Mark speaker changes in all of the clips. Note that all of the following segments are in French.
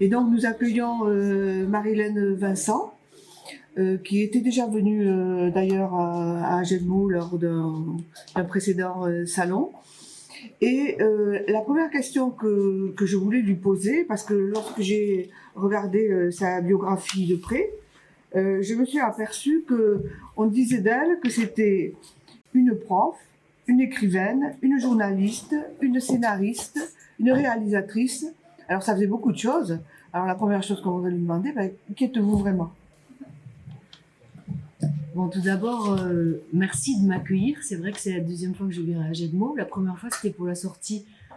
Speaker 1: Et donc nous accueillons Marilène Vincent, qui était déjà venue d'ailleurs à Agenmo lors d'un précédent salon. Et la première question que je voulais lui poser, parce que lorsque j'ai regardé sa biographie de près, je me suis aperçue qu'on disait d'elle que c'était une prof, une écrivaine, une journaliste, une scénariste, une réalisatrice. Alors ça faisait beaucoup de choses. Alors la première chose qu'on va lui demander, qui êtes-vous vraiment?
Speaker 2: Bon, tout d'abord, merci de m'accueillir. C'est vrai que c'est la deuxième fois que je viens à Agenmo. La première fois, c'était pour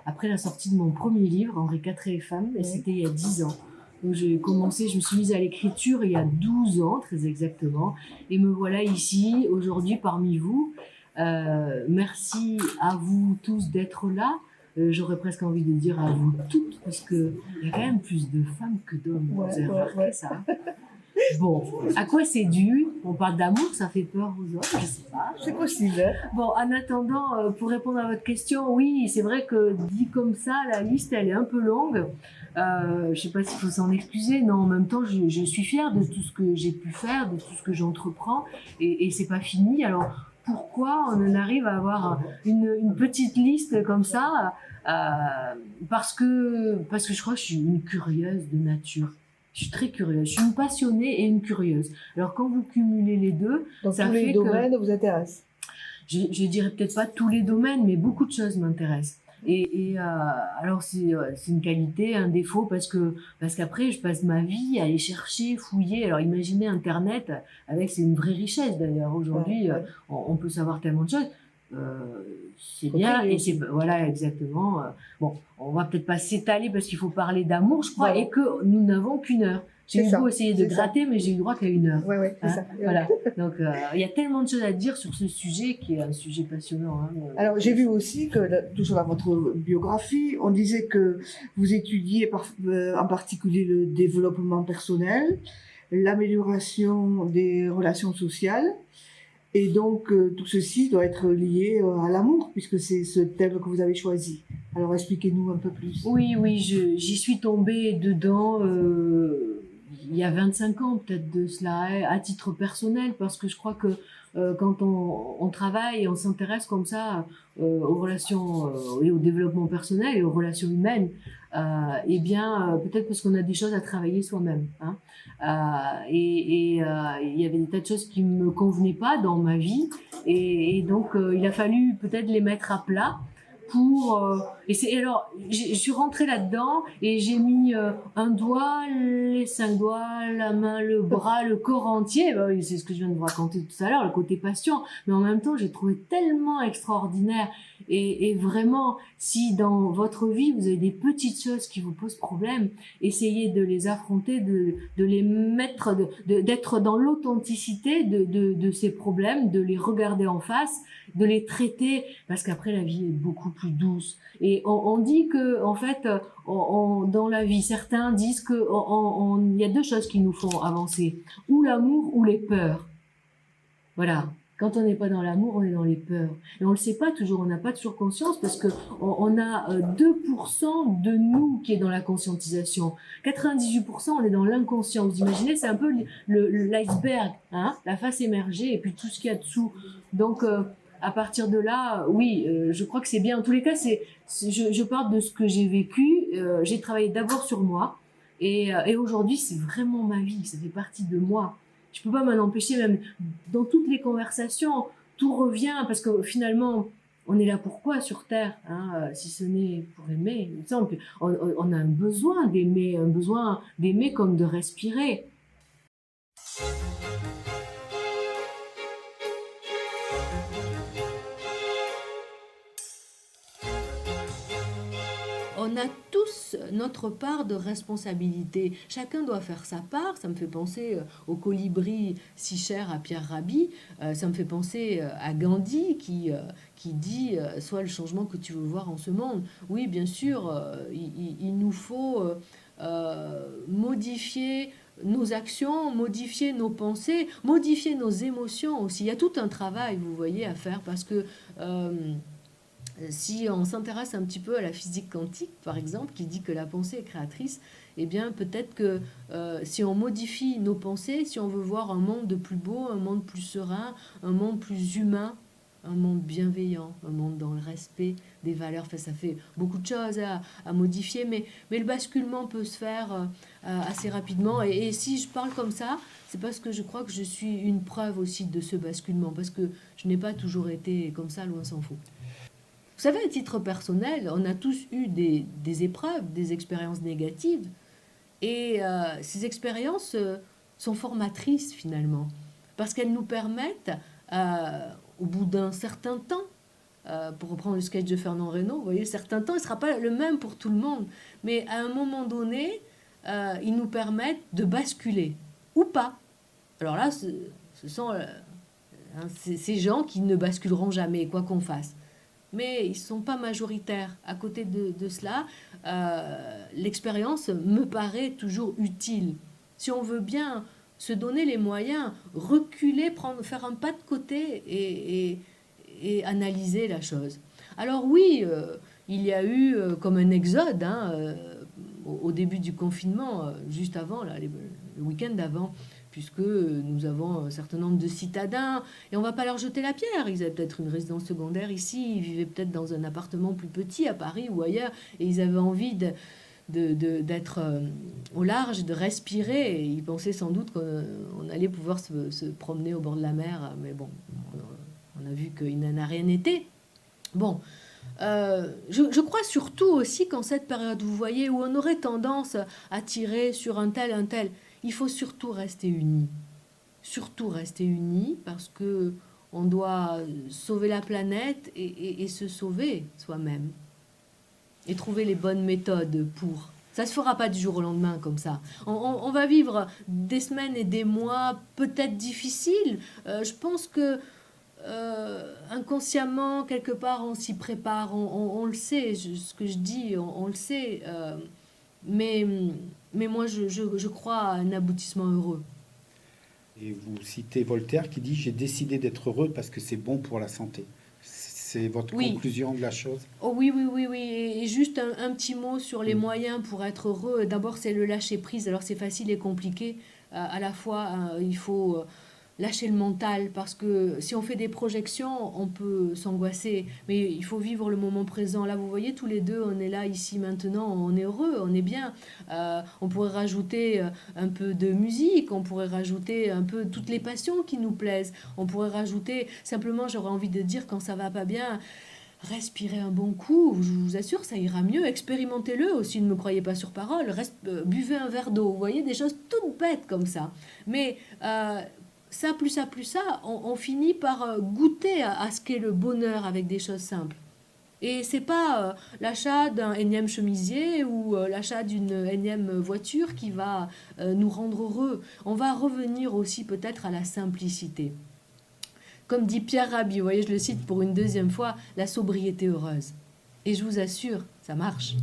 Speaker 2: après la sortie de mon premier livre, Henri IV et les femmes, et c'était il y a 10 ans. Donc je me suis mise à l'écriture il y a 12 ans, très exactement, et me voilà ici, aujourd'hui, parmi vous. Merci à vous tous d'être là. J'aurais presque envie de dire à vous toutes, parce qu'il y a quand même plus de femmes que d'hommes. Vous avez remarqué ça? Bon, à quoi c'est dû? On parle d'amour, ça fait peur aux hommes, je sais pas.
Speaker 1: C'est possible. Hein?
Speaker 2: Bon, en attendant, pour répondre à votre question, oui, c'est vrai que dit comme ça, la liste, elle est un peu longue. Je sais pas s'il faut s'en excuser. Non, en même temps, je suis fière de tout ce que j'ai pu faire, de tout ce que j'entreprends, et c'est pas fini. Alors, pourquoi on en arrive à avoir une petite liste comme ça? Parce que je crois que je suis une curieuse de nature. Je suis très curieuse. Je suis une passionnée et une curieuse. Alors, quand vous cumulez les deux,
Speaker 1: donc
Speaker 2: ça
Speaker 1: tous
Speaker 2: fait
Speaker 1: les domaines vous intéressent?
Speaker 2: Je dirais peut-être pas tous les domaines, mais beaucoup de choses m'intéressent. Alors c'est une qualité, un défaut, parce qu'après je passe ma vie à aller chercher, fouiller. Alors imaginez Internet, c'est une vraie richesse d'ailleurs. Aujourd'hui, on peut savoir tellement de choses. C'est bien, et voilà, exactement. Bon, on va peut-être pas s'étaler parce qu'il faut parler d'amour, je crois, et que nous n'avons qu'une heure. J'ai eu beau essayer de gratter, mais j'ai eu droit qu'à 1 heure.
Speaker 1: Oui, c'est ça.
Speaker 2: Voilà. Donc, il y a tellement de choses à dire sur ce sujet qui est un sujet passionnant. Hein.
Speaker 1: Alors, j'ai vu aussi que, toujours dans votre biographie, on disait que vous étudiez en particulier le développement personnel, l'amélioration des relations sociales. Et donc, tout ceci doit être lié à l'amour, puisque c'est ce thème que vous avez choisi. Alors, expliquez-nous un peu plus.
Speaker 2: Oui, j'y suis tombée dedans il y a 25 ans, peut-être de cela, à titre personnel, parce que je crois que quand on travaille et on s'intéresse comme ça aux relations et au développement personnel et aux relations humaines, eh bien, peut-être parce qu'on a des choses à travailler soi-même. Hein. Il y avait des tas de choses qui me convenaient pas dans ma vie, et donc il a fallu peut-être les mettre à plat. Alors je suis rentrée là-dedans et j'ai mis un doigt, les 5 doigts, la main, le bras, le corps entier. Oui, c'est ce que je viens de vous raconter tout à l'heure, le côté passion. Mais en même temps, j'ai trouvé tellement extraordinaire. Et vraiment, si dans votre vie vous avez des petites choses qui vous posent problème, essayez de les affronter, de les mettre, d'être dans l'authenticité de ces problèmes, de les regarder en face, de les traiter, parce qu'après la vie est beaucoup plus douce. Et on dit que, en fait, dans la vie, certains disent que il y a 2 choses qui nous font avancer, ou l'amour ou les peurs. Voilà. Quand on n'est pas dans l'amour, on est dans les peurs. Et on le sait pas toujours, on n'a pas toujours conscience, parce que on a 2% de nous qui est dans la conscientisation. 98%, on est dans l'inconscient. Vous imaginez, c'est un peu l'iceberg, hein, la face émergée, et puis tout ce qu'il y a dessous. Donc, à partir de là, oui, je crois que c'est bien. En tous les cas, je parle de ce que j'ai vécu. J'ai travaillé d'abord sur moi, et aujourd'hui, c'est vraiment ma vie. Ça fait partie de moi. Je peux pas m'en empêcher, même dans toutes les conversations, tout revient, parce que finalement, on est là pourquoi sur Terre, hein, si ce n'est pour aimer. Il me semble qu'on a un besoin d'aimer comme de respirer. On a tous notre part de responsabilité. Chacun doit faire sa part. Ça me fait penser au colibri si cher à Pierre Rabhi. Ça me fait penser à Gandhi qui dit « Sois le changement que tu veux voir en ce monde ». Oui, bien sûr, il nous faut modifier nos actions, modifier nos pensées, modifier nos émotions aussi. Il y a tout un travail, vous voyez, à faire, parce que si on s'intéresse un petit peu à la physique quantique, par exemple, qui dit que la pensée est créatrice, eh bien peut-être que si on modifie nos pensées, si on veut voir un monde plus beau, un monde plus serein, un monde plus humain, un monde bienveillant, un monde dans le respect des valeurs, enfin, ça fait beaucoup de choses à modifier, mais le basculement peut se faire assez rapidement. Et si je parle comme ça, c'est parce que je crois que je suis une preuve aussi de ce basculement, parce que je n'ai pas toujours été comme ça, loin s'en faut. Vous savez, à titre personnel, on a tous eu des épreuves, des expériences négatives, et ces expériences sont formatrices finalement, parce qu'elles nous permettent, au bout d'un certain temps, pour reprendre le sketch de Fernand Reynaud, vous voyez, certain temps, il ne sera pas le même pour tout le monde, mais à un moment donné, ils nous permettent de basculer, ou pas. Alors là, ce sont ces gens qui ne basculeront jamais, quoi qu'on fasse. Mais ils ne sont pas majoritaires. À côté de cela, l'expérience me paraît toujours utile. Si on veut bien se donner les moyens, reculer, faire un pas de côté et analyser la chose. Alors oui, il y a eu comme un exode hein, au début du confinement, juste avant, là, le week-end d'avant, puisque nous avons un certain nombre de citadins, et on ne va pas leur jeter la pierre. Ils avaient peut-être une résidence secondaire ici, ils vivaient peut-être dans un appartement plus petit à Paris ou ailleurs, et ils avaient envie d'être au large, de respirer, et ils pensaient sans doute qu'on allait pouvoir se promener au bord de la mer, mais bon, on a vu qu'il n'en a rien été. Bon, je crois surtout aussi qu'en cette période, vous voyez, où on aurait tendance à tirer sur un tel, il faut surtout rester unis. Surtout rester unis parce que on doit sauver la planète et se sauver soi-même. Et trouver les bonnes méthodes pour. Ça ne se fera pas du jour au lendemain comme ça. On va vivre des semaines et des mois peut-être difficiles. Je pense que inconsciemment, quelque part, on s'y prépare, on le sait, ce que je dis, on le sait, mais, mais moi, je crois à un aboutissement heureux.
Speaker 3: Et vous citez Voltaire qui dit « J'ai décidé d'être heureux parce que c'est bon pour la santé ». C'est votre
Speaker 2: Oui.
Speaker 3: conclusion de la chose?
Speaker 2: Oh oui, oui, oui, oui. Et juste un petit mot sur les moyens pour être heureux. D'abord, c'est le lâcher-prise. Alors, c'est facile et compliqué. À la fois, il faut lâcher le mental parce que si on fait des projections, on peut s'angoisser. Mais il faut vivre le moment présent. Là, vous voyez, tous les deux, on est là, ici, maintenant. On est heureux, on est bien. On pourrait rajouter un peu de musique. On pourrait rajouter un peu toutes les passions qui nous plaisent. On pourrait rajouter, simplement, j'aurais envie de dire, quand ça va pas bien, respirez un bon coup, je vous assure, ça ira mieux. Expérimentez-le aussi, ne me croyez pas sur parole. Buvez un verre d'eau. Vous voyez, des choses toutes bêtes comme ça. Mais ça, on finit par goûter à ce qu'est le bonheur avec des choses simples. Et c'est pas l'achat d'un énième chemisier ou l'achat d'une énième voiture qui va nous rendre heureux. On va revenir aussi peut-être à la simplicité. Comme dit Pierre Rabhi, vous voyez, je le cite pour une deuxième fois, la sobriété heureuse. Et je vous assure, ça marche.